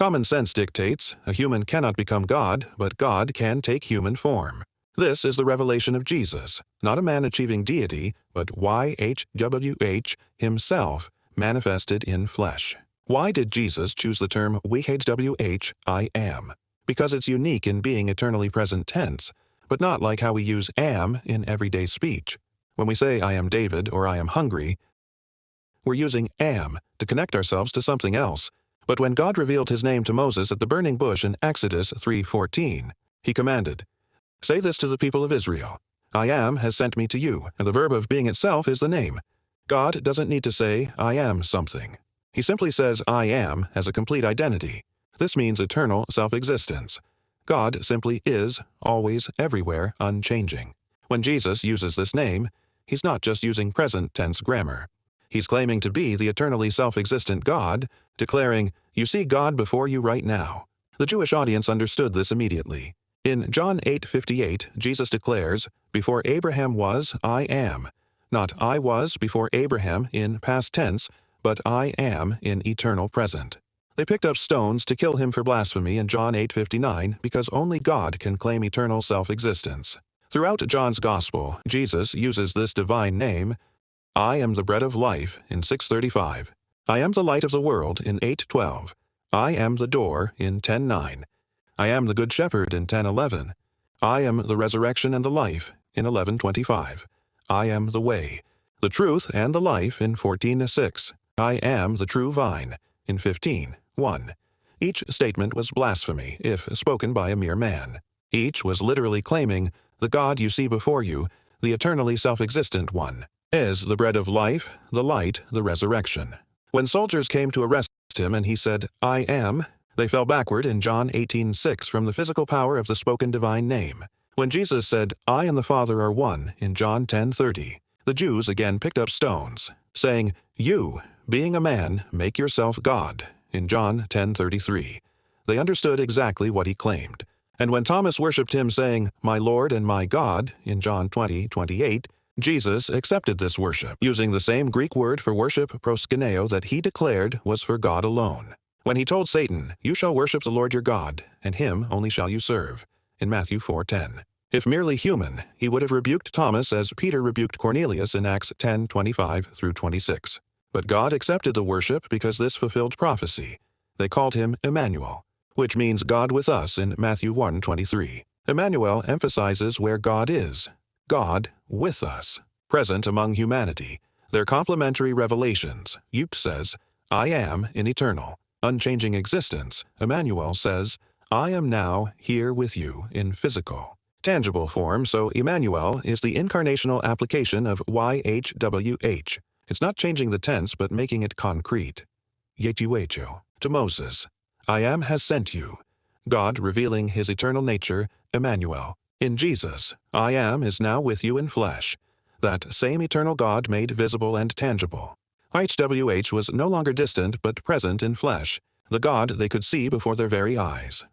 Common sense dictates a human cannot become God, but God can take human form. This is the revelation of Jesus, not a man achieving deity, but YHWH himself, manifested in flesh. Why did Jesus choose the term YHWH, I am? Because it's unique in being eternally present tense, but not like how we use am in everyday speech. When we say I am David or I am hungry, we're using am to connect ourselves to something else. But when God revealed his name to Moses at the burning bush in Exodus 3:14, he commanded, "Say this to the people of Israel, I am has sent me to you," and the verb of being itself is the name. God doesn't need to say, I am something. He simply says, I am, as a complete identity. This means eternal self-existence. God simply is, always, everywhere, unchanging. When Jesus uses this name, he's not just using present tense grammar. He's claiming to be the eternally self-existent God, declaring, you see God before you right now. The Jewish audience understood this immediately. In John 8:58, Jesus declares, before Abraham was, I am. Not I was before Abraham in past tense, but I am in eternal present. They picked up stones to kill him for blasphemy in John 8:59 because only God can claim eternal self-existence. Throughout John's Gospel, Jesus uses this divine name, I am the bread of life in 6:35. I am the light of the world in 8:12. I am the door in 10:9. I am the good shepherd in 10:11. I am the resurrection and the life in 11:25. I am the way, the truth, and the life in 14:6. I am the true vine in 15:1. Each statement was blasphemy if spoken by a mere man. Each was literally claiming the God you see before you, the eternally self-existent one, is the bread of life, the light, the resurrection. When soldiers came to arrest him and he said, I am, they fell backward in John 18:6 from the physical power of the spoken divine name. When Jesus said, I and the Father are one in John 10:30, the Jews again picked up stones, saying, you, being a man, make yourself God in John 10:33. They understood exactly what he claimed. And when Thomas worshipped him saying, my Lord and my God in John 20:28, Jesus accepted this worship, using the same Greek word for worship, proskuneo, that he declared was for God alone. When he told Satan, you shall worship the Lord your God, and him only shall you serve, in Matthew 4:10. If merely human, he would have rebuked Thomas as Peter rebuked Cornelius in Acts 10:25-26. But God accepted the worship because this fulfilled prophecy. They called him Emmanuel, which means God with us in Matthew 1:23. Emmanuel emphasizes where God is, God with us, present among humanity. Their complementary revelations. YHWH says, I am in eternal, unchanging existence. Emmanuel says, I am now here with you in physical, tangible form, so Emmanuel is the incarnational application of YHWH. It's not changing the tense, but making it concrete. YHWH. To Moses, I am has sent you. God revealing his eternal nature, Emmanuel. In Jesus, I am is now with you in flesh. That same eternal God made visible and tangible. YHWH was no longer distant but present in flesh, the God they could see before their very eyes.